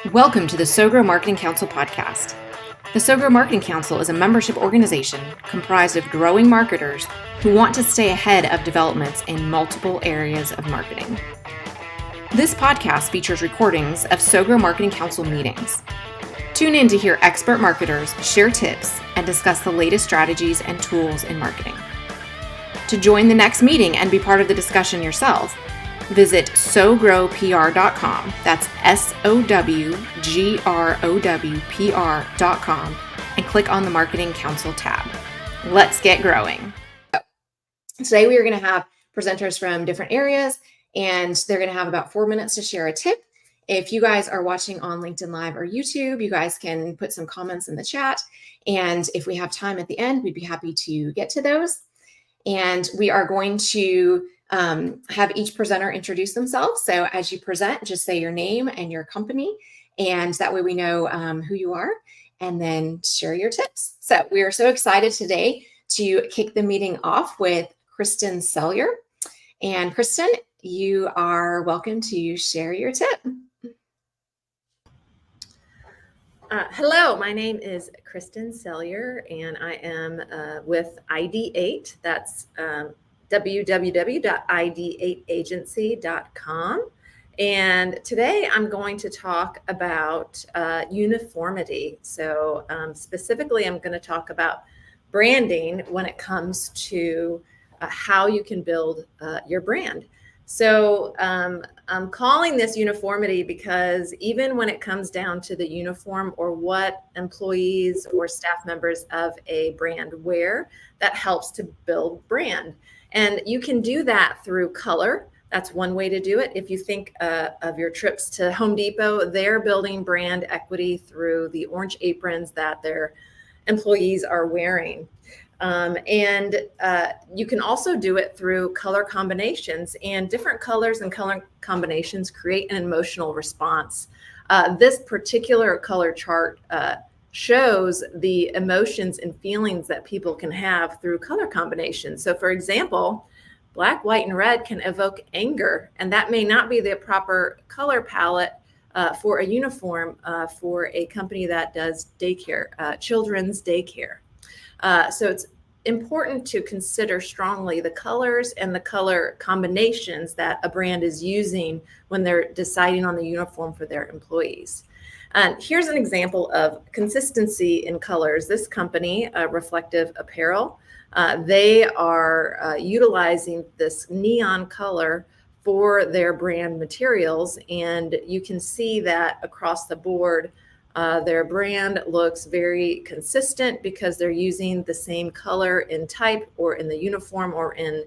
Welcome to the SowGrow Marketing Council podcast. The SowGrow Marketing Council is a membership organization comprised of growing marketers who want to stay ahead of developments in multiple areas of marketing. This podcast features recordings of SowGrow Marketing Council meetings. Tune in to hear expert marketers share tips and discuss the latest strategies and tools in marketing. To join the next meeting and be part of the discussion yourself, visit SowGrowPR.com. That's SowGrowPR.com and click on the Marketing Council tab. Let's get growing. Today we are going to have presenters from different areas, and they're going to have about 4 minutes to share a tip. If you guys are watching on LinkedIn Live or YouTube, you guys can put some comments in the chat. And if we have time at the end, we'd be happy to get to those. And we are going to have each presenter introduce themselves. So as you present, just say your name and your company, and that way we know who you are, and then share your tips. So we are so excited today to kick the meeting off with Kriston Sellier. And Kriston, you are welcome to share your tip. Hello, my name is Kriston Sellier, and I am with ID8. That's www.id8agency.com. And today I'm going to talk about uniformity. So specifically, I'm going to talk about branding when it comes to how you can build your brand. So I'm calling this uniformity because even when it comes down to the uniform or what employees or staff members of a brand wear, that helps to build brand. And you can do that through color. That's one way to do it. If you think of your trips to Home Depot, they're building brand equity through the orange aprons that their employees are wearing. You can also do it through color combinations, and different colors and color combinations create an emotional response. This particular color chart shows the emotions and feelings that people can have through color combinations. So for example, black, white, and red can evoke anger, and that may not be the proper color palette for a uniform for a company that does daycare, children's daycare. So it's important to consider strongly the colors and the color combinations that a brand is using when they're deciding on the uniform for their employees. And here's an example of consistency in colors. This company, Reflective Apparel, they are utilizing this neon color for their brand materials, and you can see that across the board. Their brand looks very consistent because they're using the same color in type or in the uniform or in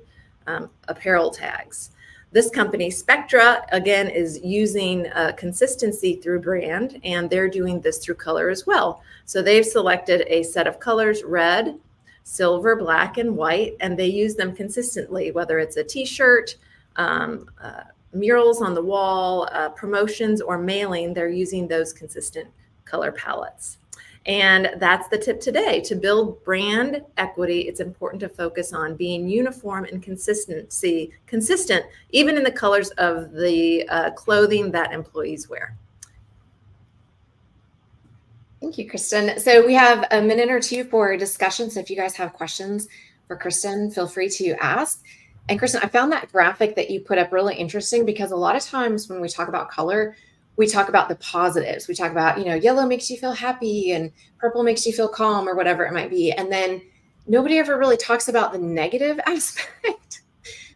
apparel tags. This company, Spectra, again, is using consistency through brand, and they're doing this through color as well. So they've selected a set of colors: red, silver, black, and white, and they use them consistently, whether it's a t-shirt, murals on the wall, promotions, or mailing. They're using those consistent color palettes. And that's the tip today. To build brand equity, it's important to focus on being uniform and consistent, even in the colors of the clothing that employees wear. Thank you, Kriston. So we have a minute or two for discussion. So if you guys have questions for Kriston, feel free to ask. And Kriston, I found that graphic that you put up really interesting because a lot of times when we talk about color, we talk about the positives. We talk about, yellow makes you feel happy and purple makes you feel calm or whatever it might be. And then nobody ever really talks about the negative aspect.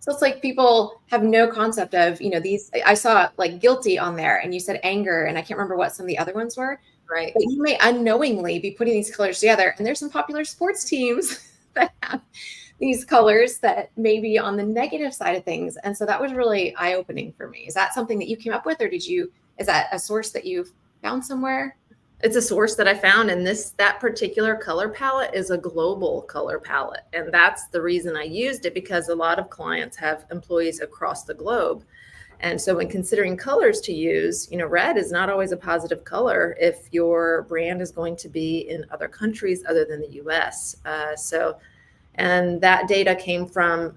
So it's like people have no concept of, these. I saw like guilty on there, and you said anger, and I can't remember what some of the other ones were. Right. But you may unknowingly be putting these colors together. And there's some popular sports teams that have these colors that may be on the negative side of things. And so that was really eye-opening for me. Is that something that you came up with, or is that a source that you found somewhere? It's a source that I found, and that particular color palette is a global color palette. And that's the reason I used it, because a lot of clients have employees across the globe. And so when considering colors to use, red is not always a positive color if your brand is going to be in other countries other than the US. And that data came from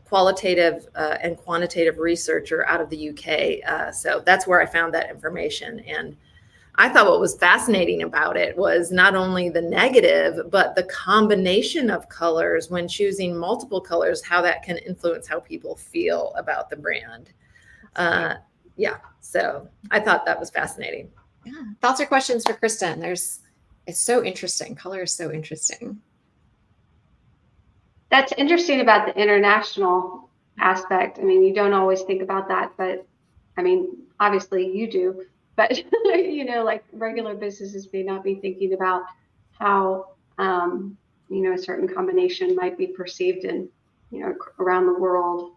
qualitative and quantitative researcher out of the UK. So that's where I found that information. And I thought what was fascinating about it was not only the negative, but the combination of colors when choosing multiple colors, how that can influence how people feel about the brand. Yeah, so I thought that was fascinating. Yeah. Thoughts or questions for Kriston? It's so interesting. Color is so interesting. That's interesting about the international aspect. I mean, you don't always think about that, but I mean, obviously you do, but you know, like regular businesses may not be thinking about how, you know, a certain combination might be perceived in, you know, around the world.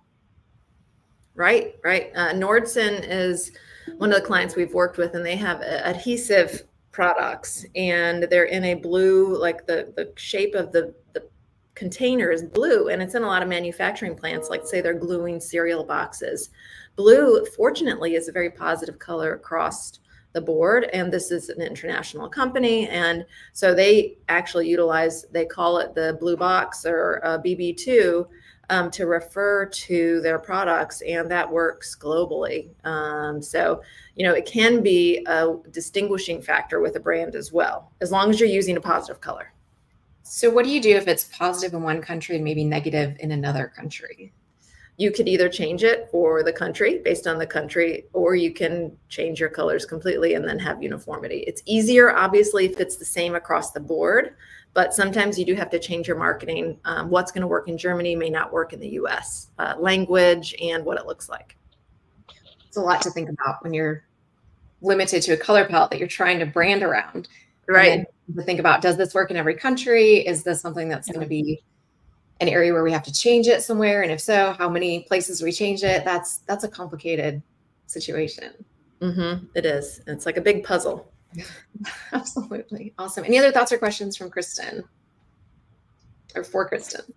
Right. Nordson is one of the clients we've worked with, and they have adhesive products, and they're in a blue, like the shape of the container is blue, and it's in a lot of manufacturing plants, like say they're gluing cereal boxes. Blue, fortunately, is a very positive color across the board, and this is an international company, and so they actually utilize, they call it the blue box or BB2 to refer to their products, and that works globally. So, you know, it can be a distinguishing factor with a brand as well, as long as you're using a positive color. So what do you do if it's positive in one country and maybe negative in another country? You could either change it for the country based on the country, or you can change your colors completely and then have uniformity. It's easier, obviously, if it's the same across the board, but sometimes you do have to change your marketing. What's going to work in Germany may not work in the US. Language and what it looks like. It's a lot to think about when you're limited to a color palette that you're trying to brand around. Right. To think about, does this work in every country? Is this something that's going to be an area where we have to change it somewhere? And if so, how many places we change it? That's a complicated situation. It is. It's like a big puzzle. Absolutely. Awesome. Any other thoughts or questions from Kriston or for Kriston?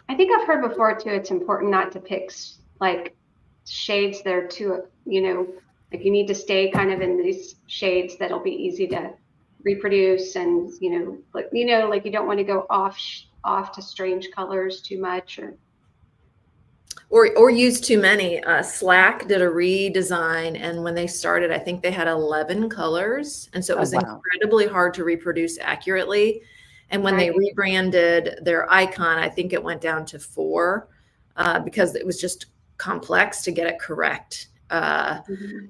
I think I've heard before too, it's important not to pick like shades that are too, you know, like you need to stay kind of in these shades that'll be easy to reproduce, and like you don't want to go off to strange colors too much, or use too many. Slack did a redesign, and when they started, I think they had 11 colors, and so it was incredibly hard to reproduce accurately. And when they rebranded their icon, I think it went down to 4 because it was just complex to get it correct.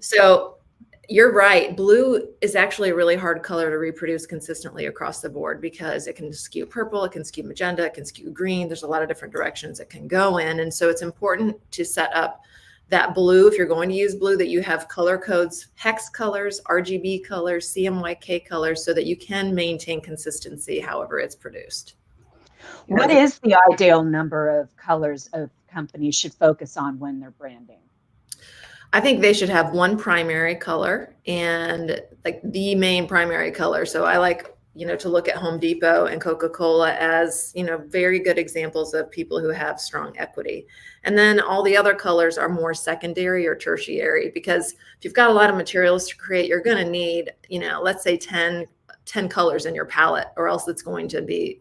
So you're right. Blue is actually a really hard color to reproduce consistently across the board because it can skew purple, it can skew magenta, it can skew green. There's a lot of different directions it can go in. And so it's important to set up that blue, if you're going to use blue, that you have color codes, hex colors, RGB colors, CMYK colors, so that you can maintain consistency however it's produced. What is the ideal number of colors a company should focus on when they're branding? I think they should have one primary color and like the main primary color. So I like, to look at Home Depot and Coca-Cola as, very good examples of people who have strong equity. And then all the other colors are more secondary or tertiary, because if you've got a lot of materials to create, you're going to need, let's say 10 colors in your palette, or else it's going to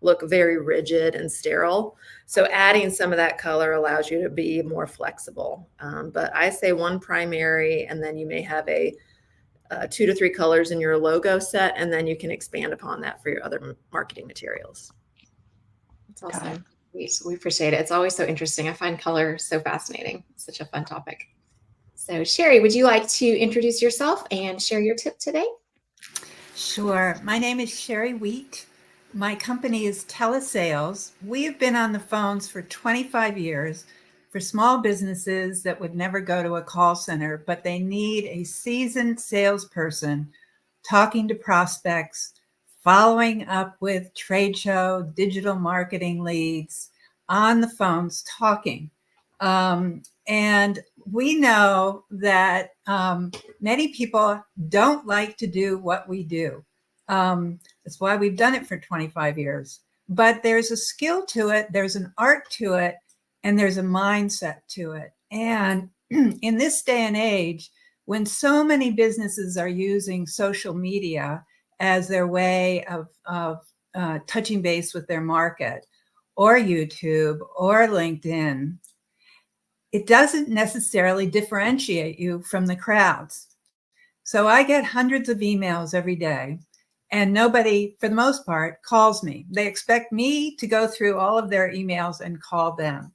look very rigid and sterile. So adding some of that color allows you to be more flexible. But I say one primary, and then you may have 2 to 3 colors in your logo set, and then you can expand upon that for your other marketing materials. That's awesome. We appreciate it. It's always so interesting. I find color so fascinating. It's such a fun topic. So Sherry, would you like to introduce yourself and share your tip today? Sure. My name is Sherry Wheat. My company is TeleSales. We have been on the phones for 25 years for small businesses that would never go to a call center, but they need a seasoned salesperson talking to prospects, following up with trade show, digital marketing leads, on the phones talking. And we know that many people don't like to do what we do. That's why we've done it for 25 years. But there's a skill to it, there's an art to it, and there's a mindset to it. And in this day and age, when so many businesses are using social media as their way of touching base with their market, or YouTube or LinkedIn, it doesn't necessarily differentiate you from the crowds. So I get hundreds of emails every day, and nobody, for the most part, calls me. They expect me to go through all of their emails and call them.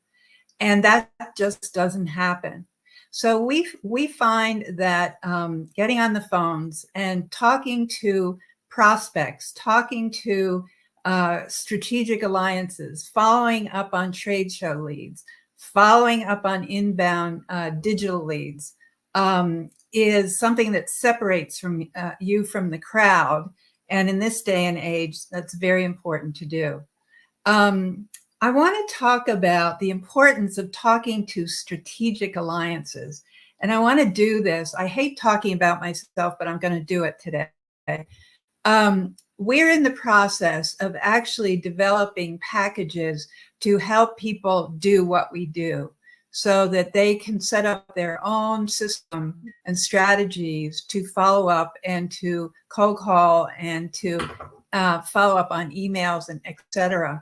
And that just doesn't happen. So we find that getting on the phones and talking to prospects, talking to strategic alliances, following up on trade show leads, following up on inbound digital leads is something that separates from you from the crowd. And in this day and age, that's very important to do. I want to talk about the importance of talking to strategic alliances. And I want to do this. I hate talking about myself, but I'm going to do it today. We're in the process of actually developing packages to help people do what we do so that they can set up their own system and strategies to follow up and to cold call and to follow up on emails and et cetera.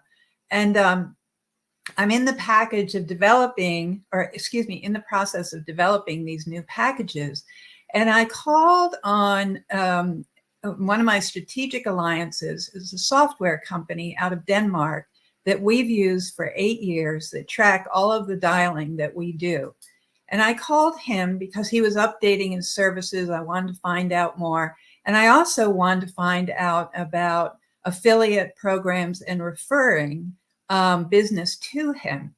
And I'm in the package of developing, in the process of developing these new packages. And I called on one of my strategic alliances is a software company out of Denmark that we've used for 8 years that track all of the dialing that we do. And I called him because he was updating his services. I wanted to find out more. And I also wanted to find out about affiliate programs and referring business to him.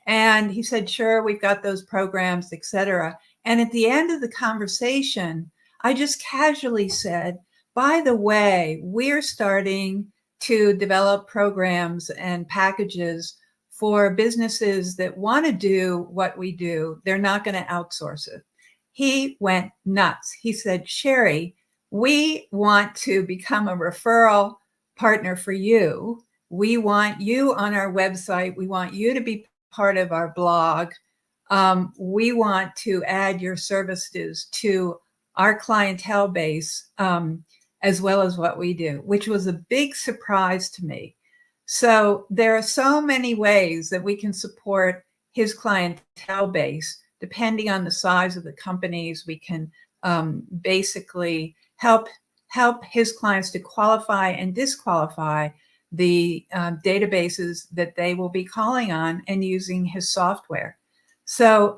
And he said, sure, we've got those programs, et cetera. And at the end of the conversation, I just casually said, by the way, we're starting to develop programs and packages for businesses that want to do what we do. They're not going to outsource it. He went nuts. He said, Sherry, we want to become a referral partner for you. We want you on our website. We want you to be part of our blog. We want to add your services to our clientele base, as well as what we do, which was a big surprise to me. So there are so many ways that we can support his clientele base, depending on the size of the companies. We can basically help his clients to qualify and disqualify the databases that they will be calling on and using his software. So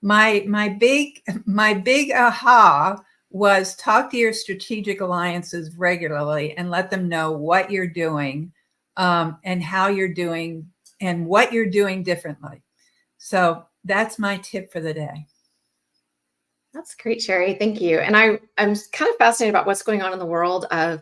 my big aha was talk to your strategic alliances regularly and let them know what you're doing and how you're doing and what you're doing differently. So that's my tip for the day. That's great, Sherry. Thank you. And I'm kind of fascinated about what's going on in the world of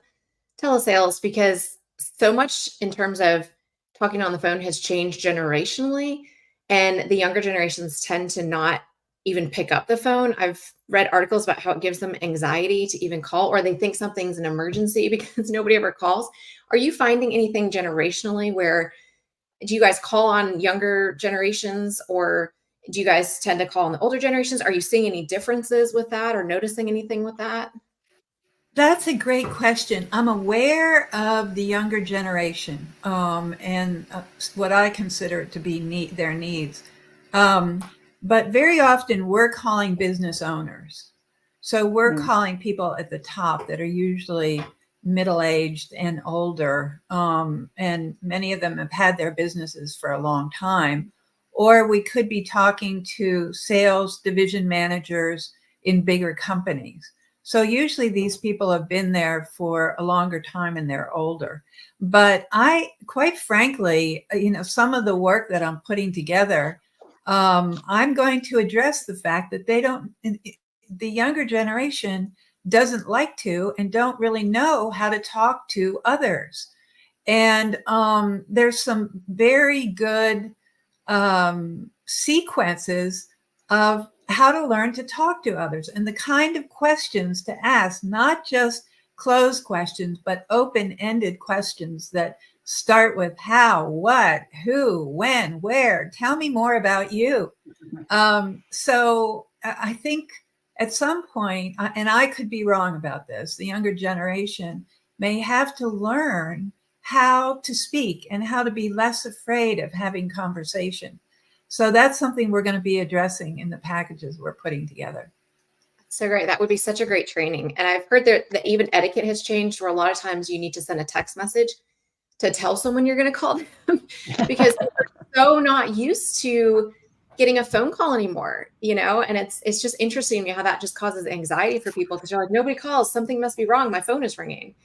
telesales, because so much in terms of talking on the phone has changed generationally, and the younger generations tend to not even pick up the phone. I've read articles about how it gives them anxiety to even call, or they think something's an emergency because nobody ever calls. Are you finding anything generationally where do you guys call on younger generations, or do you guys tend to call on the older generations? Are you seeing any differences with that or noticing anything with that? That's a great question. I'm aware of the younger generation and what I consider to be their needs. But very often we're calling business owners. So we're calling people at the top that are usually middle-aged and older. And many of them have had their businesses for a long time. Or we could be talking to sales division managers in bigger companies. So usually these people have been there for a longer time and they're older. But quite frankly, some of the work that I'm putting together, I'm going to address the fact that the younger generation doesn't like to and don't really know how to talk to others. And there's some very good sequences of how to learn to talk to others and the kind of questions to ask, not just closed questions, but open-ended questions that start with how, what, who, when, where. Tell me more about you. So I think at some point, and I could be wrong about this, the younger generation may have to learn how to speak and how to be less afraid of having conversation. So that's something we're going to be addressing in the packages we're putting together. So great. That would be such a great training. And I've heard that even etiquette has changed, where a lot of times you need to send a text message to tell someone you're going to call them because they're so not used to getting a phone call anymore, and it's just interesting to me how that just causes anxiety for people, because you're like, nobody calls, something must be wrong, my phone is ringing.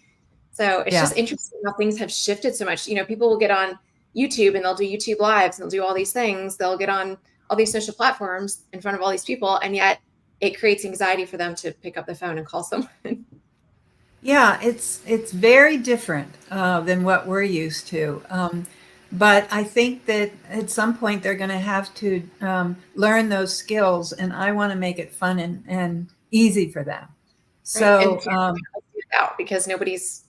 So it's just interesting how things have shifted so much. People will get on YouTube and they'll do YouTube lives and they'll do all these things. They'll get on all these social platforms in front of all these people, and yet it creates anxiety for them to pick up the phone and call someone. Yeah, it's very different than what we're used to. But I think that at some point they're going to have to learn those skills, and I want to make it fun and easy for them. So, right. Out because nobody's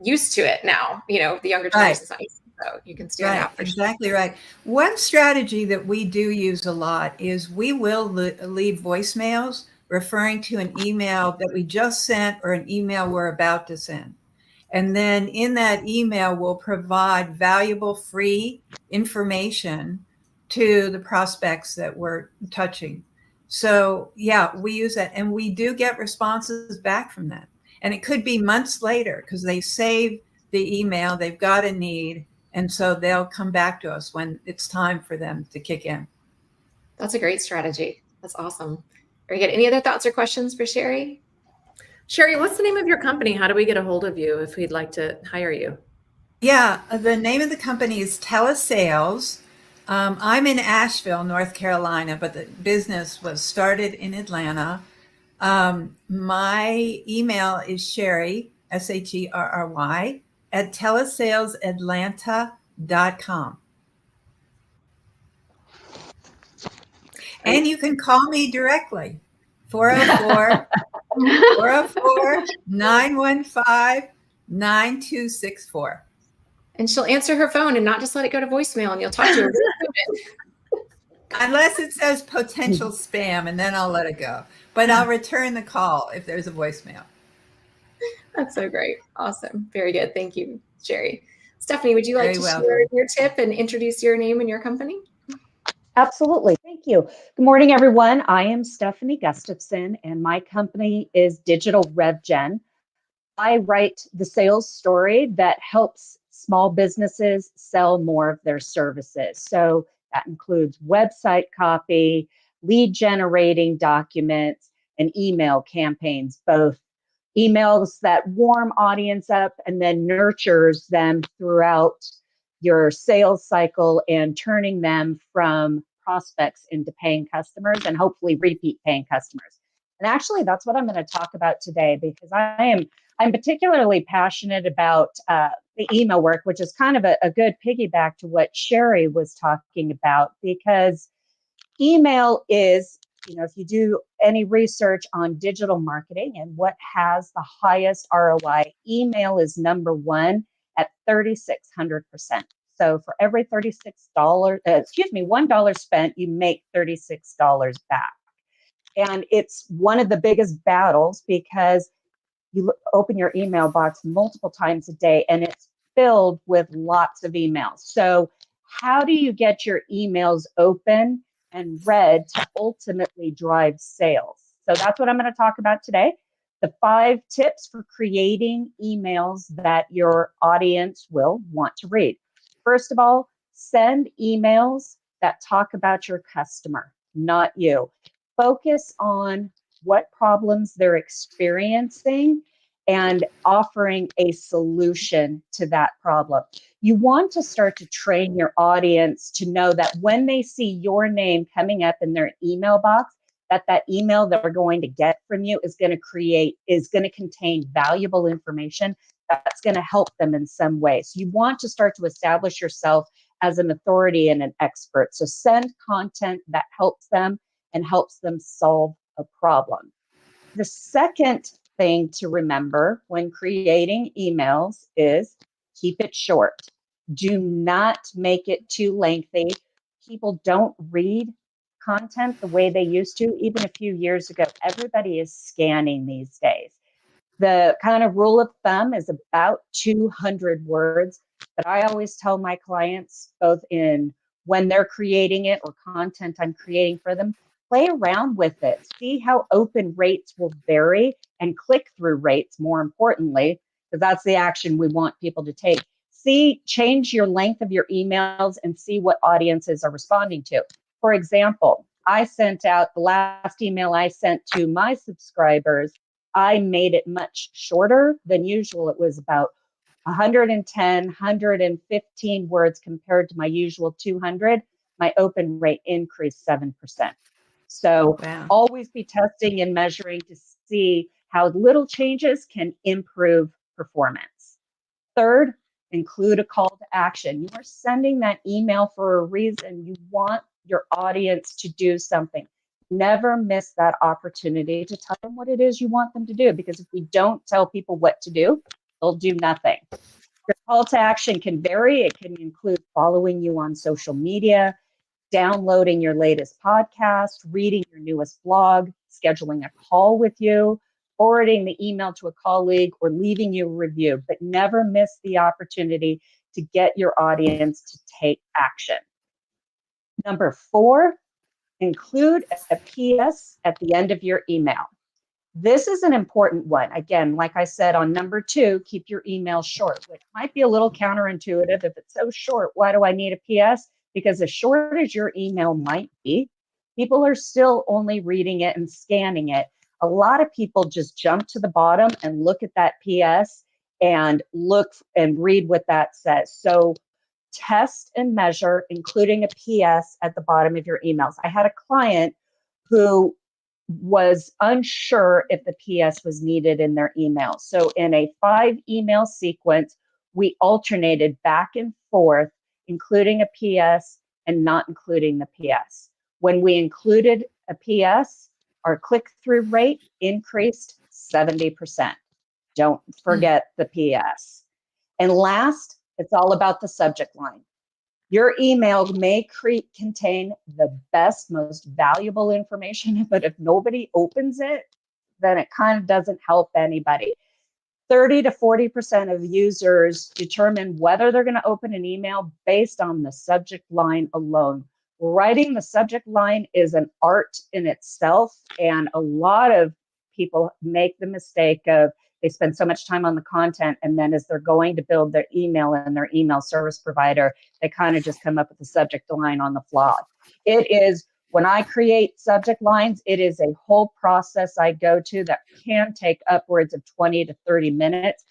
used to it now. The younger generation's not used to it, so you can stand out. Exactly right. One strategy that we do use a lot is we will leave voicemails referring to an email that we just sent or an email we're about to send. And then in that email, we'll provide valuable free information to the prospects that we're touching. So yeah, we use that, and we do get responses back from that. And it could be months later because they save the email, they've got a need, and so they'll come back to us when it's time for them to kick in. That's a great strategy. That's awesome. Very good. Any other thoughts or questions for Sherry? Sherry, what's the name of your company? How do we get a hold of you if we'd like to hire you? Yeah, the name of the company is TeleSales. I'm in Asheville, North Carolina, but the business was started in Atlanta. My email is Sherry, SHERRY, at telesalesatlanta.com. And you can call me directly, 404-915-9264. And she'll answer her phone and not just let it go to voicemail, and you'll talk to her. Unless it says potential spam, and then I'll let it go. But I'll return the call if there's a voicemail. That's so great. Awesome. Very good. Thank you, Sherry. Stephanie, would you like to share your tip and introduce your name and your company? Absolutely. Thank you. Good morning, everyone. I am Stephanie Gustafson, and my company is Digital RevGen. I write the sales story that helps small businesses sell more of their services. So that includes website copy, lead generating documents, and email campaigns, both emails that warm audience up and then nurtures them throughout your sales cycle and turning them from prospects into paying customers and hopefully repeat paying customers. And actually, that's what I'm going to talk about today, because I'm particularly passionate about the email work, which is kind of a good piggyback to what Sherry was talking about, because email is, if you do any research on digital marketing and what has the highest ROI, email is number one at 3,600%. So for every $1 spent, you make $36 back. And it's one of the biggest battles because you open your email box multiple times a day and it's filled with lots of emails. So how do you get your emails open and read to ultimately drive sales? So that's what I'm going to talk about today. The 5 tips for creating emails that your audience will want to read. First of all, send emails that talk about your customer, not you. Focus on what problems they're experiencing and offering a solution to that problem. You want to start to train your audience to know that when they see your name coming up in their email box, that email that we're going to get from you is going to contain valuable information that's going to help them in some way. So you want to start to establish yourself as an authority and an expert. So send content that helps them and helps them solve a problem. The second thing to remember when creating emails is keep it short. Do not make it too lengthy. People don't read content the way they used to. Even a few years ago, everybody is scanning these days. The kind of rule of thumb is about 200 words. But I always tell my clients, both in when they're creating it or content I'm creating for them, play around with it. See how open rates will vary and click-through rates, more importantly, because that's the action we want people to take. Change your length of your emails and see what audiences are responding to. For example, I sent out the last email I sent to my subscribers. I made it much shorter than usual. It was about 110, 115 words compared to my usual 200. My open rate increased 7%. So Wow. always be testing and measuring to see how little changes can improve performance. Third, include a call to action. You are sending that email for a reason. You want your audience to do something. Never miss that opportunity to tell them what it is you want them to do, because if we don't tell people what to do, they'll do nothing. Your call to action can vary. It can include following you on social media, downloading your latest podcast, reading your newest blog, scheduling a call with you, forwarding the email to a colleague, or leaving you a review. But never miss the opportunity to get your audience to take action. Number 4, include a PS at the end of your email. This is an important one. Again, like I said on number 2, keep your email short, which might be a little counterintuitive. If it's so short, why do I need a PS? Because as short as your email might be, people are still only reading it and scanning it. A lot of people just jump to the bottom and look at that PS and look and read what that says. So test and measure, including a PS at the bottom of your emails. I had a client who was unsure if the PS was needed in their email. So in a 5 email sequence, we alternated back and forth, including a PS and not including the PS. When we included a PS, our click-through rate increased 70%. Don't forget the PS. And last, it's all about the subject line. Your email may contain the best, most valuable information, but if nobody opens it, then it kind of doesn't help anybody. 30 to 40% of users determine whether they're going to open an email based on the subject line alone. Writing the subject line is an art in itself, and a lot of people make the mistake of they spend so much time on the content, and then as they're going to build their email and their email service provider, they kind of just come up with a subject line on the fly. It is, when I create subject lines, it is a whole process I go to that can take upwards of 20 to 30 minutes.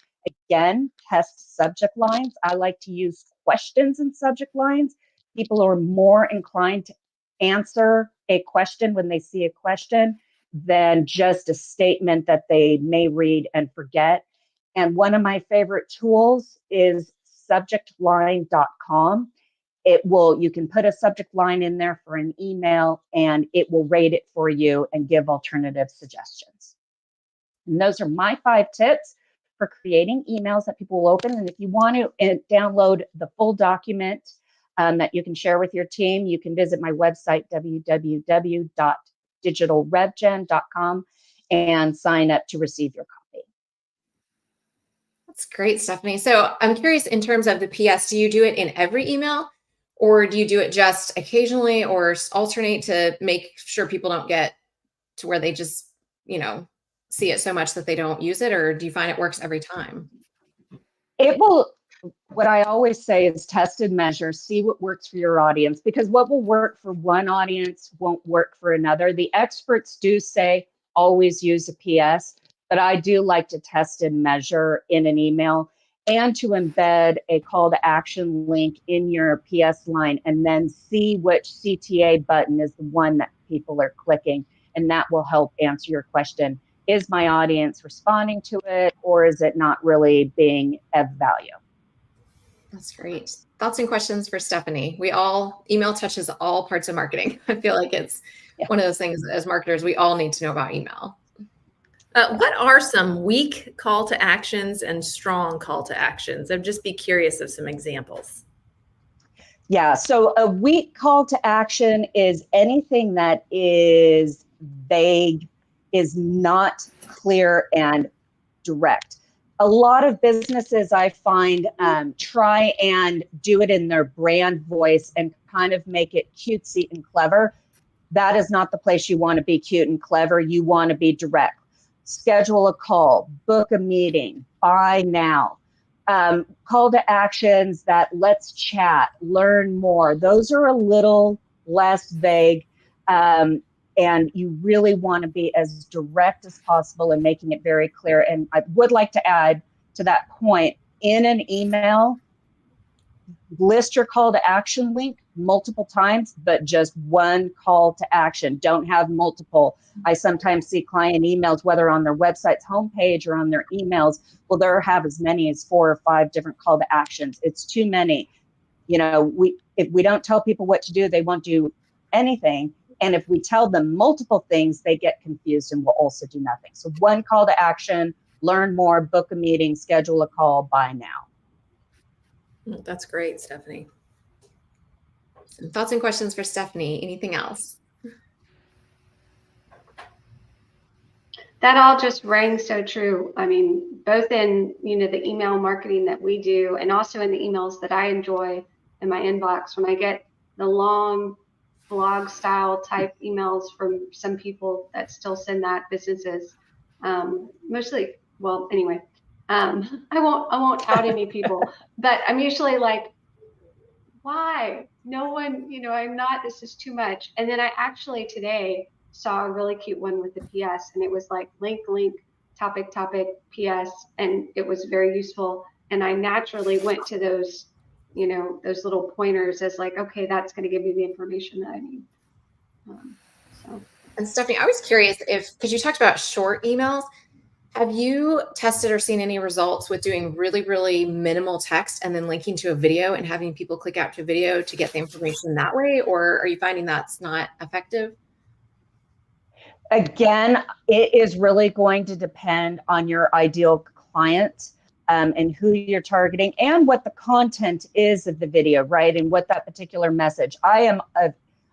Again, test subject lines. I like to use questions in subject lines. People are more inclined to answer a question when they see a question than just a statement that they may read and forget. And one of my favorite tools is subjectline.com. You can put a subject line in there for an email and it will rate it for you and give alternative suggestions. And those are my 5 tips for creating emails that people will open. And if you want to download the full document that you can share with your team, you can visit my website, www.digitalrevgen.com, and sign up to receive your copy. That's great, Stephanie. So I'm curious, in terms of the PS, do you do it in every email, or do you do it just occasionally, or alternate to make sure people don't get to where they just, see it so much that they don't use it? Or do you find it works every time? What I always say is test and measure, see what works for your audience, because what will work for one audience won't work for another. The experts do say always use a PS, but I do like to test and measure in an email, and to embed a call to action link in your PS line and then see which CTA button is the one that people are clicking. And that will help answer your question. Is my audience responding to it, or is it not really being of value? That's great. Thoughts and questions for Stephanie. Email touches all parts of marketing. I feel like it's one of those things as marketers, we all need to know about email. What are some weak call to actions and strong call to actions? I'd just be curious of some examples. Yeah, so a weak call to action is anything that is vague, is not clear and direct. A lot of businesses I find try and do it in their brand voice and kind of make it cutesy and clever. That is not the place you want to be cute and clever. You want to be direct. Schedule a call, book a meeting, buy now. Call to actions that let's chat, learn more. Those are a little less vague. And you really want to be as direct as possible in making it very clear. And I would like to add to that point, in an email, list your call to action link multiple times, but just one call to action. Don't have multiple. I sometimes see client emails, whether on their website's homepage or on their emails, well, they'll have as many as 4 or 5 different call to actions. It's too many. You know, if we don't tell people what to do, they won't do anything. And if we tell them multiple things, they get confused and will also do nothing. So one call to action, learn more, book a meeting, schedule a call, buy now. That's great, Stephanie. Some thoughts and questions for Stephanie. Anything else? That all just rang so true. I mean, both in, the email marketing that we do and also in the emails that I enjoy in my inbox when I get the long blog style type emails from some people that still send that, businesses, mostly, well, anyway, I won't out any people, but I'm usually like, why? No one, this is too much. And then I actually today saw a really cute one with the PS, and it was like link, topic, PS, and it was very useful. And I naturally went to those, those little pointers as like, okay, that's going to give me the information that I need. And Stephanie, I was curious because you talked about short emails, have you tested or seen any results with doing really, really minimal text and then linking to a video and having people click out to video to get the information that way? Or are you finding that's not effective? Again, it is really going to depend on your ideal client and who you're targeting and what the content is of the video, right? And what that particular message.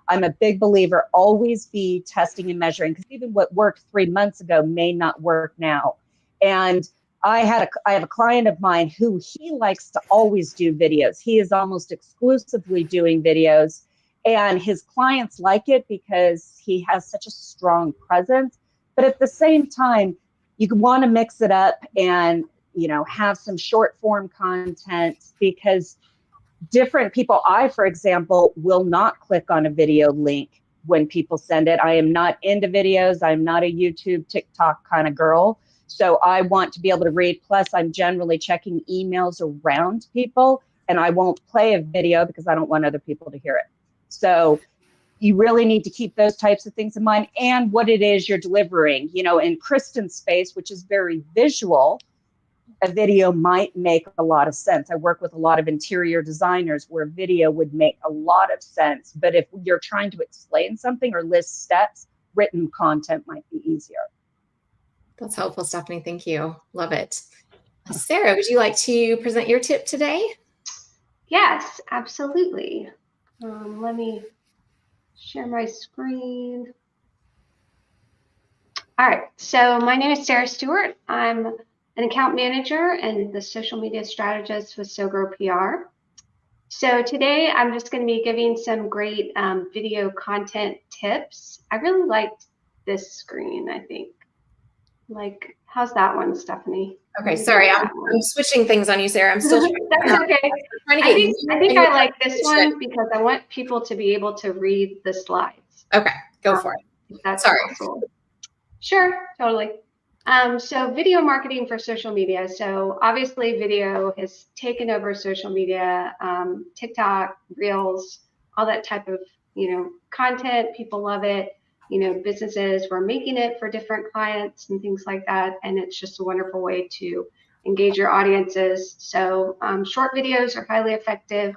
I'm a big believer, always be testing and measuring, because even what worked 3 months ago may not work now. And I have a client of mine who he likes to always do videos. He is almost exclusively doing videos, and his clients like it because he has such a strong presence. But at the same time, you want to mix it up and, have some short form content, because different people, for example, will not click on a video link when people send it. I am not into videos. I'm not a YouTube, TikTok kind of girl. So I want to be able to read. Plus, I'm generally checking emails around people, and I won't play a video because I don't want other people to hear it. So you really need to keep those types of things in mind and what it is you're delivering. In Kriston's space, which is very visual, a video might make a lot of sense. I work with a lot of interior designers where video would make a lot of sense. But if you're trying to explain something or list steps, written content might be easier. That's helpful, Stephanie. Thank you. Love it. Sarah, would you like to present your tip today? Yes, absolutely. Let me share my screen. All right. So my name is Sarah Stewart. I'm an account manager and the social media strategist with SowGrow PR. So today I'm just going to be giving some great video content tips. I really liked this screen, I think. Like, how's that one, Stephanie? Okay, sorry, I'm switching things on you, Sarah. I'm still trying. That's okay. I think I like this one because I want people to be able to read the slides. Okay, go for it. If that's sorry. possible. Sure, totally. So video marketing for social media. So obviously video has taken over social media, TikTok, Reels, all that type of, content. People love it. Businesses were making it for different clients and things like that. And it's just a wonderful way to engage your audiences. So short videos are highly effective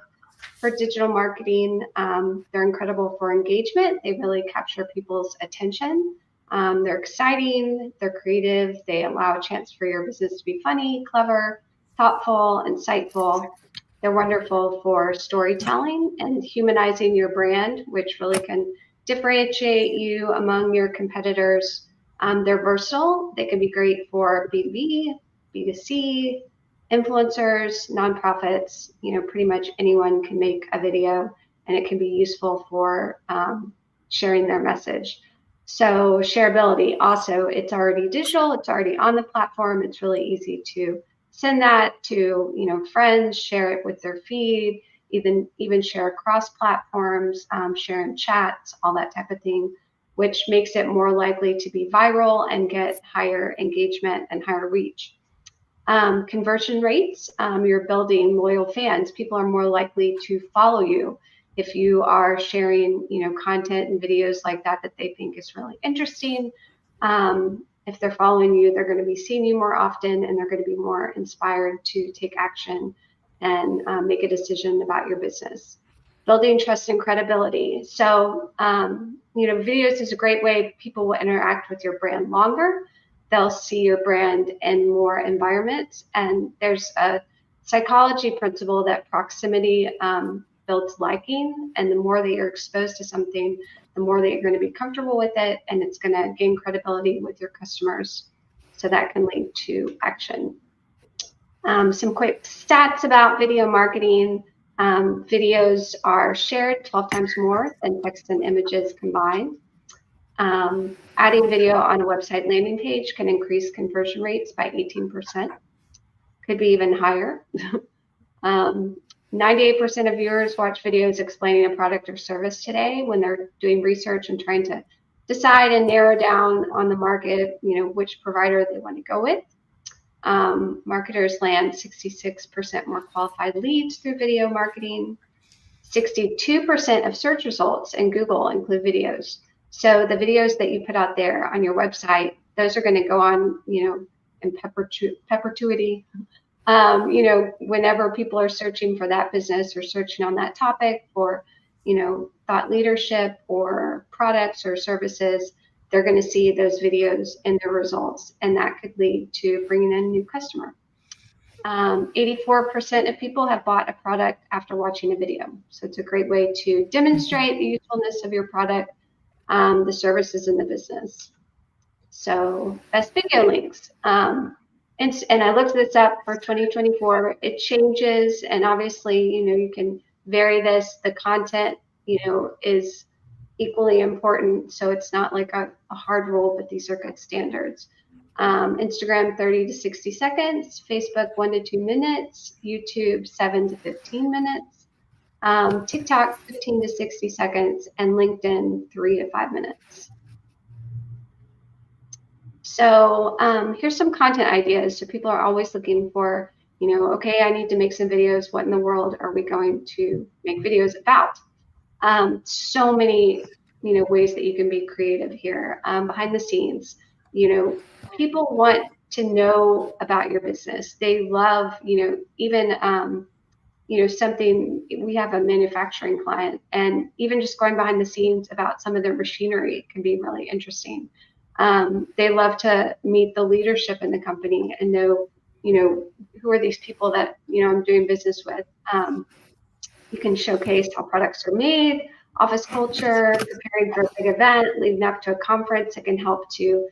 for digital marketing. They're incredible for engagement. They really capture people's attention. They're exciting, they're creative, they allow a chance for your business to be funny, clever, thoughtful, insightful. They're wonderful for storytelling and humanizing your brand, which really can differentiate you among your competitors. They're versatile. They can be great for B2B, B2C, influencers, nonprofits, pretty much anyone can make a video, and it can be useful for sharing their message. So shareability, also, it's already digital, it's already on the platform. It's really easy to send that to friends, share it with their feed, even share across platforms, share in chats, all that type of thing, which makes it more likely to be viral and get higher engagement and higher reach. Conversion rates, you're building loyal fans. People are more likely to follow you if you are sharing, content and videos like that they think is really interesting. If they're following you, they're going to be seeing you more often, and they're going to be more inspired to take action and make a decision about your business. Building trust and credibility. So, videos is a great way people will interact with your brand longer. They'll see your brand in more environments. And there's a psychology principle that proximity builds liking. And the more that you're exposed to something, the more that you're going to be comfortable with it, and it's going to gain credibility with your customers. So that can lead to action. Some quick stats about video marketing. Videos are shared 12 times more than text and images combined. Adding video on a website landing page can increase conversion rates by 18%. Could be even higher. 98% of viewers watch videos explaining a product or service today when they're doing research and trying to decide and narrow down on the market, which provider they want to go with. Marketers land 66% more qualified leads through video marketing. 62% of search results in Google include videos. So the videos that you put out there on your website, those are going to go on, in perpetuity. Whenever people are searching for that business or searching on that topic for, thought leadership or products or services, they're going to see those videos in their results, and that could lead to bringing in a new customer. 84% of people have bought a product after watching a video. So it's a great way to demonstrate the usefulness of your product, the services in the business. So best video links. And I looked this up for 2024. It changes, and obviously, you can vary this. The content, is equally important. So it's not like a hard rule, but these are good standards. Instagram 30 to 60 seconds, Facebook 1 to 2 minutes, YouTube 7 to 15 minutes, TikTok 15 to 60 seconds, and LinkedIn 3 to 5 minutes. So here's some content ideas. So people are always looking for, okay, I need to make some videos. What in the world are we going to make videos about? So many, ways that you can be creative here. Behind the scenes, people want to know about your business. They love, even, something. We have a manufacturing client, and even just going behind the scenes about some of their machinery can be really interesting. They love to meet the leadership in the company and know, who are these people that, I'm doing business with. You can showcase how products are made, office culture, preparing for a big event, leading up to a conference. It can help to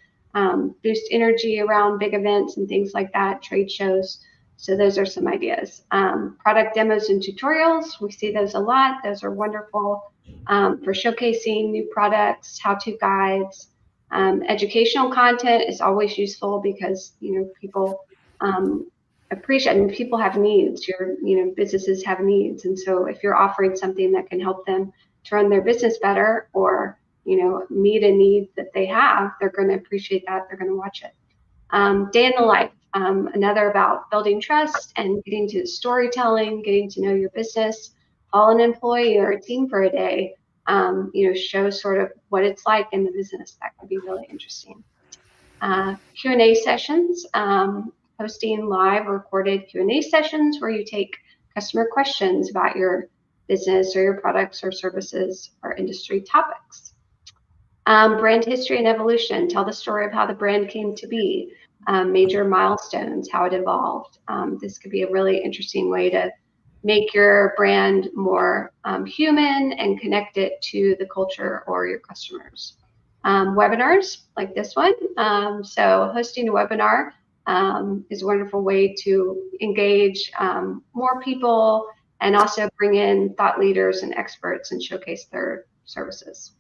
boost energy around big events and things like that, trade shows. So those are some ideas. Product demos and tutorials, we see those a lot. Those are wonderful for showcasing new products, how-to guides. Educational content is always useful because, people appreciate, and people have needs. Businesses have needs. And so if you're offering something that can help them to run their business better or, meet a need that they have, they're going to appreciate that. They're going to watch it. Day in the life, another about building trust and getting to storytelling, getting to know your business. Call an employee or a team for a day, show sort of what it's like in the business. That could be really interesting. Q&A sessions, hosting live recorded Q&A sessions where you take customer questions about your business or your products or services or industry topics. Brand history and evolution, tell the story of how the brand came to be, major milestones, how it evolved. This could be a really interesting way to make your brand more human and connect it to the culture or your customers. Webinars like this one. So hosting a webinar is a wonderful way to engage more people and also bring in thought leaders and experts and showcase their services.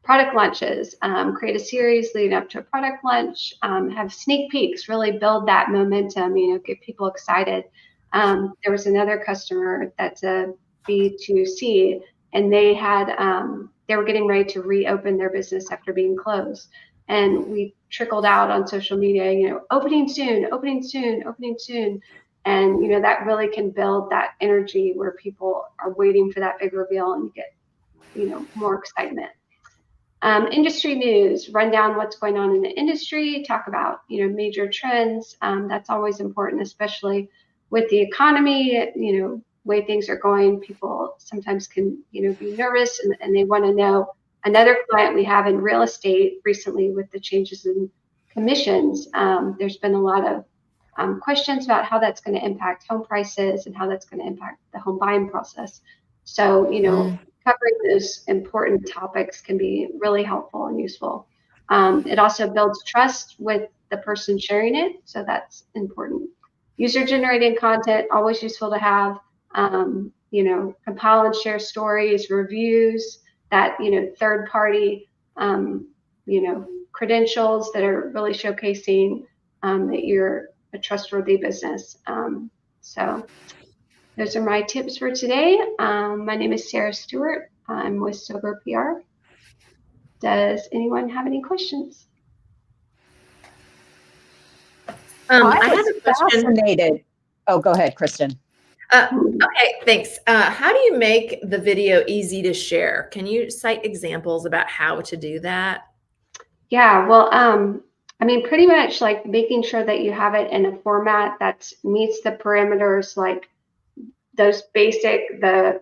Product launches, create a series leading up to a product launch, have sneak peeks, really build that momentum, get people excited. There was another customer that's a B2C, and they were getting ready to reopen their business after being closed. And we trickled out on social media, opening soon, opening soon, opening soon. And, that really can build that energy where people are waiting for that big reveal and you get, more excitement. Industry news, run down what's going on in the industry, talk about, major trends. That's always important, especially with the economy, way things are going. People sometimes can, be nervous and they want to know. Another client we have in real estate recently with the changes in commissions, there's been a lot of questions about how that's going to impact home prices and how that's going to impact the home buying process. So, covering those important topics can be really helpful and useful. It also builds trust with the person sharing it. So that's important. User-generated content, always useful to have, compile and share stories, reviews, that, third-party, credentials that are really showcasing that you're a trustworthy business. So those are my tips for today. My name is Sarah Stewart. I'm with SowGrow PR. Does anyone have any questions? I have a question. Fascinated. Oh, go ahead, Kriston. Okay, thanks. How do you make the video easy to share? Can you cite examples about how to do that? Yeah, well, pretty much like making sure that you have it in a format that meets the parameters, like those basic, the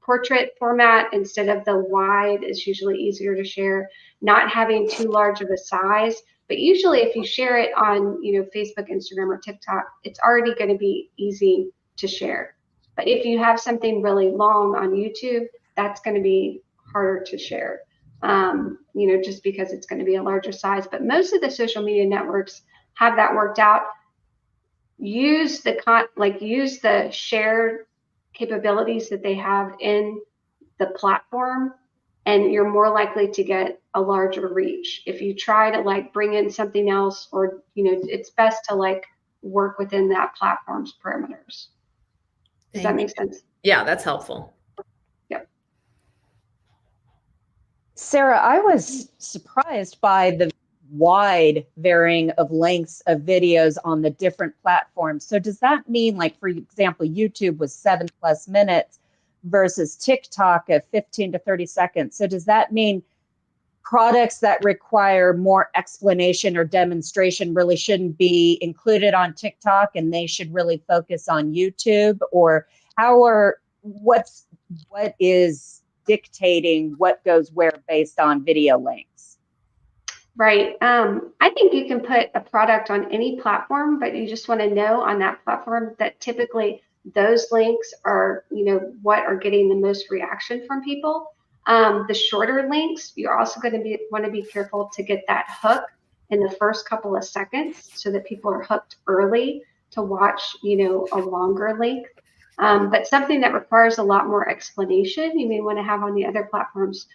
portrait format instead of the wide is usually easier to share, not having too large of a size. But usually if you share it on, Facebook, Instagram, or TikTok, it's already going to be easy to share. But if you have something really long on YouTube, that's going to be harder to share, just because it's going to be a larger size. But most of the social media networks have that worked out. Use the shared capabilities that they have in the platform, and you're more likely to get a larger reach. If you try to bring in something else, or it's best to work within that platform's parameters. Does that make sense? Yeah, that's helpful. Yep. Sarah, I was surprised by the wide varying of lengths of videos on the different platforms. So does that mean, for example, YouTube was 7+ minutes versus TikTok of 15 to 30 seconds? So does that mean products that require more explanation or demonstration really shouldn't be included on TikTok and they should really focus on YouTube? Or what is dictating what goes where based on video lengths? Right. I think you can put a product on any platform, but you just want to know on that platform that typically those links are, what are getting the most reaction from people. The shorter links, you're also going to want to be careful to get that hook in the first couple of seconds so that people are hooked early to watch, a longer length. But something that requires a lot more explanation, you may want to have on the other platforms.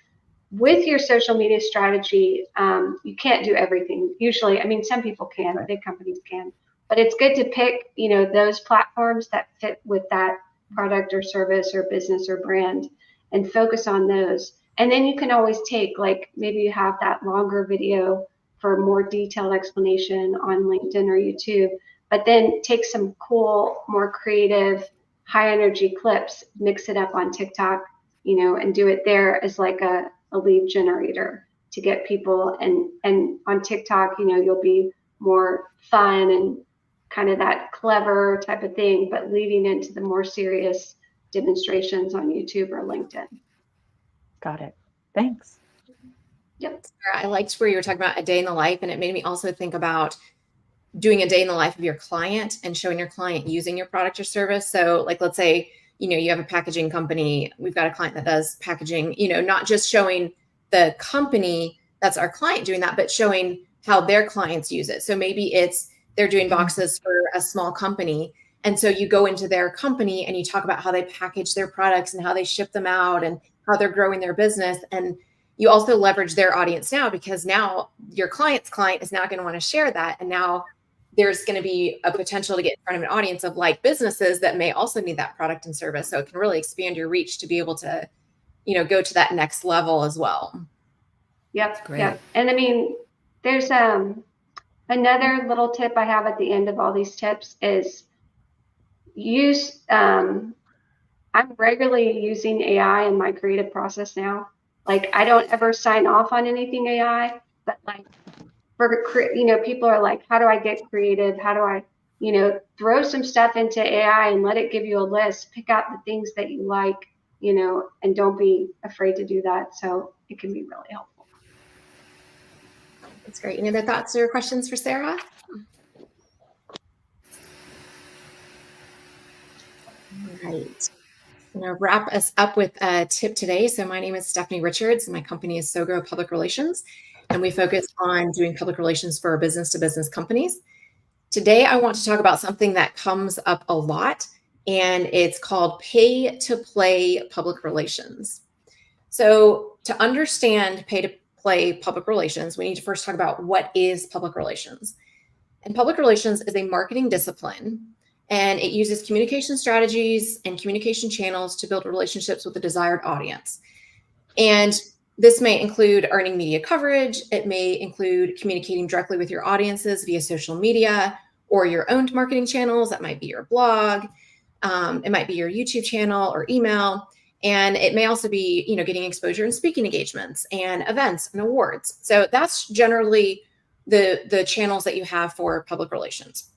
With your social media strategy, you can't do everything. Usually, some people can, big companies can, but it's good to pick, those platforms that fit with that product or service or business or brand and focus on those. And then you can always take, maybe you have that longer video for more detailed explanation on LinkedIn or YouTube, but then take some cool, more creative, high energy clips, mix it up on TikTok, and do it there as a lead generator to get people. And on TikTok, you'll be more fun and kind of that clever type of thing, but leading into the more serious demonstrations on YouTube or LinkedIn. Got it. Thanks. Yep. Sarah, I liked where you were talking about a day in the life, and it made me also think about doing a day in the life of your client and showing your client using your product or service. So let's say, you have a packaging company. We've got a client that does packaging, not just showing the company that's our client doing that, but showing how their clients use it. So maybe it's they're doing boxes for a small company. And so you go into their company and you talk about how they package their products and how they ship them out and how they're growing their business. And you also leverage their audience now, because now your client's client is now going to want to share that. And now there's going to be a potential to get in front of an audience of like businesses that may also need that product and service. So it can really expand your reach to be able to, go to that next level as well. Yep. Great. Yep. And I mean, there's another little tip I have at the end of all these tips is use, I'm regularly using AI in my creative process now. Like, I don't ever sign off on anything AI, but like people are like, how do I get creative? How do I, throw some stuff into AI and let it give you a list, pick out the things that you like, and don't be afraid to do that. So it can be really helpful. That's great. Any other thoughts or questions for Sarah? All right. I'm going to wrap us up with a tip today. So my name is Stephanie Richards, and my company is SowGrow Public Relations, and we focus on doing public relations for business-to-business companies. Today, I want to talk about something that comes up a lot, and it's called pay-to-play public relations. So to understand pay-to-play public relations, we need to first talk about what is public relations. And public relations is a marketing discipline, and it uses communication strategies and communication channels to build relationships with the desired audience. And this may include earning media coverage. It may include communicating directly with your audiences via social media or your own marketing channels. That might be your blog. It might be your YouTube channel or email. And it may also be, getting exposure in speaking engagements and events and awards. So that's generally the channels that you have for public relations.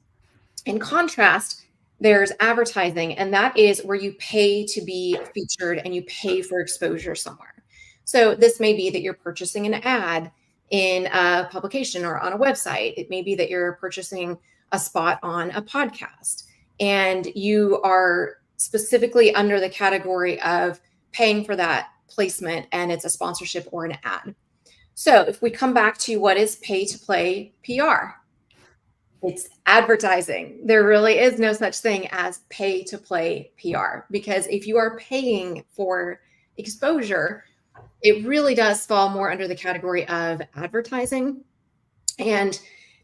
In contrast, there's advertising, and that is where you pay to be featured and you pay for exposure somewhere. So this may be that you're purchasing an ad in a publication or on a website. It may be that you're purchasing a spot on a podcast, and you are specifically under the category of paying for that placement, and it's a sponsorship or an ad. So if we come back to what is pay to play PR, it's advertising. There really is no such thing as pay to play PR, because if you are paying for exposure, it really does fall more under the category of advertising. And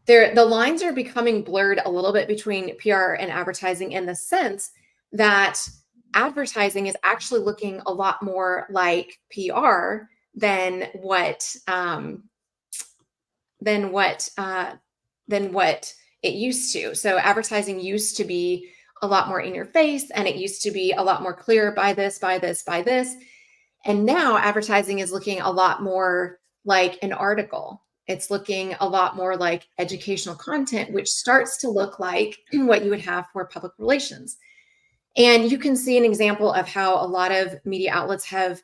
the lines are becoming blurred a little bit between PR and advertising, in the sense that advertising is actually looking a lot more like PR than what it used to. So advertising used to be a lot more in your face, and it used to be a lot more clear, buy this, buy this, buy this. And now advertising is looking a lot more like an article. It's looking a lot more like educational content, which starts to look like what you would have for public relations. And you can see an example of how a lot of media outlets have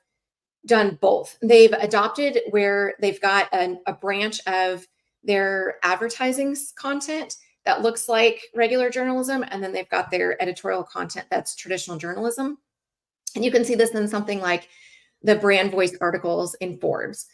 done both. They've adopted where they've got a branch of their advertising content that looks like regular journalism, and then they've got their editorial content that's traditional journalism. And you can see this in something like the brand voice articles in Forbes.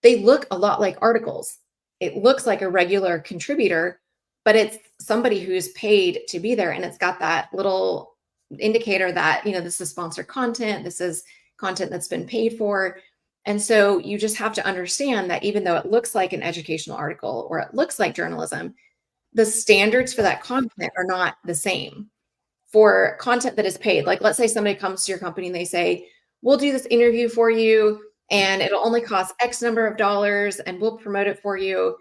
They look a lot like articles. It looks like a regular contributor, but it's somebody who's paid to be there, and it's got that little indicator that, this is sponsored content, this is content that's been paid for. And so you just have to understand that even though it looks like an educational article or it looks like journalism, the standards for that content are not the same. For content that is paid, like let's say somebody comes to your company and they say, we'll do this interview for you and it'll only cost X number of dollars and we'll promote it for you.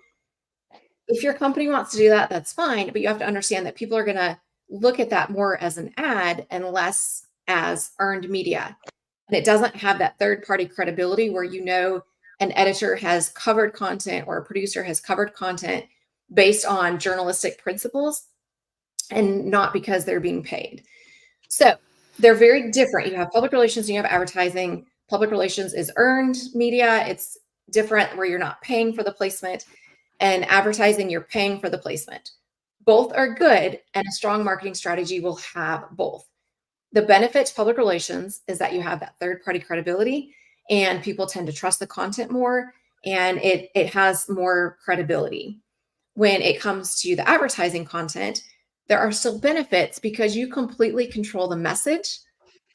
If your company wants to do that, that's fine. But you have to understand that people are going to look at that more as an ad and less as earned media. And it doesn't have that third-party credibility where an editor has covered content or a producer has covered content based on journalistic principles and not because they're being paid. So they're very different. You have public relations and you have advertising. Public relations is earned media. It's different where you're not paying for the placement, and advertising, you're paying for the placement. Both are good, and a strong marketing strategy will have both. The benefit to public relations is that you have that third-party credibility, and people tend to trust the content more, and it has more credibility. when it comes to the advertising content, there are still benefits because you completely control the message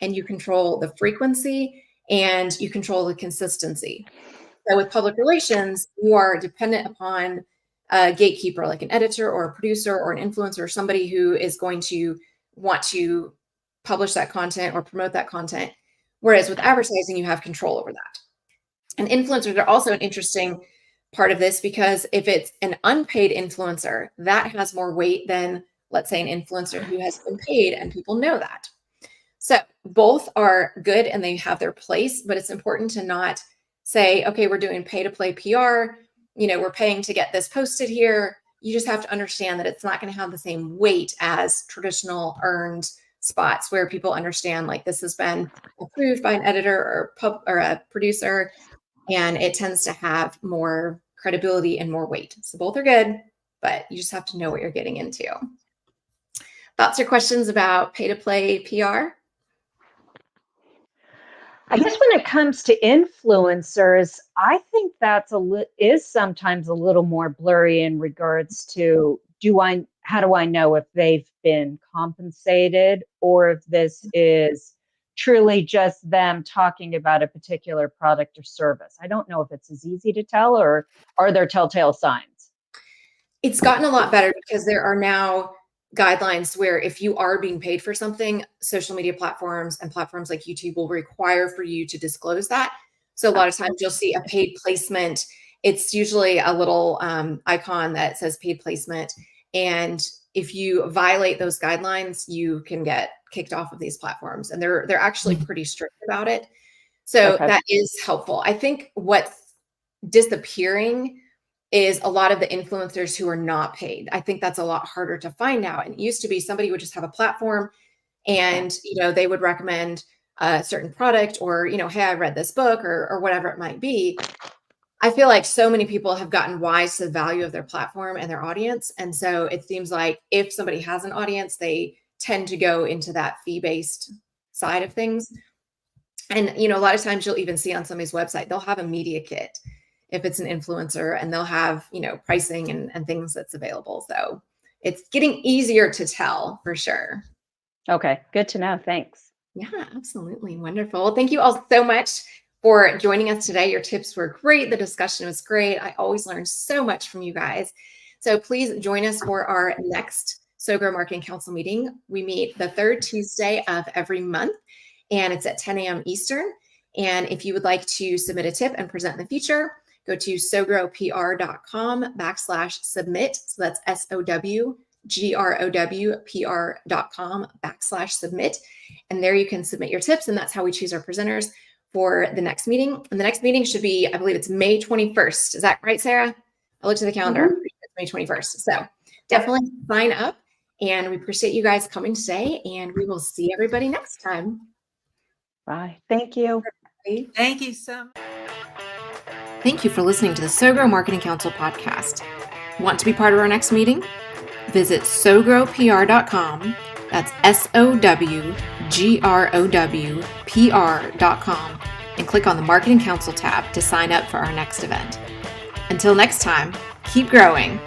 and you control the frequency and you control the consistency. So with public relations, you are dependent upon a gatekeeper, like an editor or a producer or an influencer, or somebody who is going to want to publish that content or promote that content. Whereas with advertising, you have control over that. And influencers are also an interesting part of this because if it's an unpaid influencer, that has more weight than, let's say, an influencer who has been paid, and people know that. So both are good and they have their place, but it's important to not say, okay, we're doing pay to play PR, we're paying to get this posted here. You just have to understand that it's not going to have the same weight as traditional earned spots where people understand, like, this has been approved by an editor or a producer, and it tends to have more credibility and more weight. So both are good, but you just have to know what you're getting into. Thoughts or questions about pay to play PR? I guess when it comes to influencers, I think that's is sometimes a little more blurry in regards to how do I know if they've been compensated or if this is truly just them talking about a particular product or service. I don't know if it's as easy to tell, or are there telltale signs? It's gotten a lot better because there are now guidelines where if you are being paid for something, social media platforms and platforms like YouTube will require for you to disclose that. So a lot of times you'll see a paid placement. It's usually a little icon that says paid placement. And if you violate those guidelines, you can get kicked off of these platforms. And they're actually pretty strict about it. So that is helpful. I think what's disappearing is a lot of the influencers who are not paid. I think that's a lot harder to find out. And it used to be somebody would just have a platform and, they would recommend a certain product or, hey, I read this book or whatever it might be. I feel like so many people have gotten wise to the value of their platform and their audience. And so it seems like if somebody has an audience, they tend to go into that fee-based side of things. And, a lot of times you'll even see on somebody's website, they'll have a media kit if it's an influencer, and they'll have, pricing and things that's available. So it's getting easier to tell for sure. Okay. Good to know. Thanks. Yeah, absolutely. Wonderful. Well, thank you all so much for joining us today. Your tips were great. The discussion was great. I always learn so much from you guys. So please join us for our next SowGrow Marketing Council meeting. We meet the third Tuesday of every month, and it's at 10 a.m. Eastern. And if you would like to submit a tip and present in the future, go to SowGrowPR.com/submit. So that's SowGrowPR.com/submit. And there you can submit your tips. And that's how we choose our presenters for the next meeting. And the next meeting should be, I believe it's May 21st. Is that right, Sarah? I looked at the calendar. It's May 21st. So definitely sign up. And we appreciate you guys coming today. And we will see everybody next time. Bye. Thank you. Thank you so much. Thank you for listening to the SowGrow Marketing Council podcast. Want to be part of our next meeting? Visit SowGrowPR.com. That's SowGrowPR.com and click on the Marketing Council tab to sign up for our next event. Until next time, keep growing.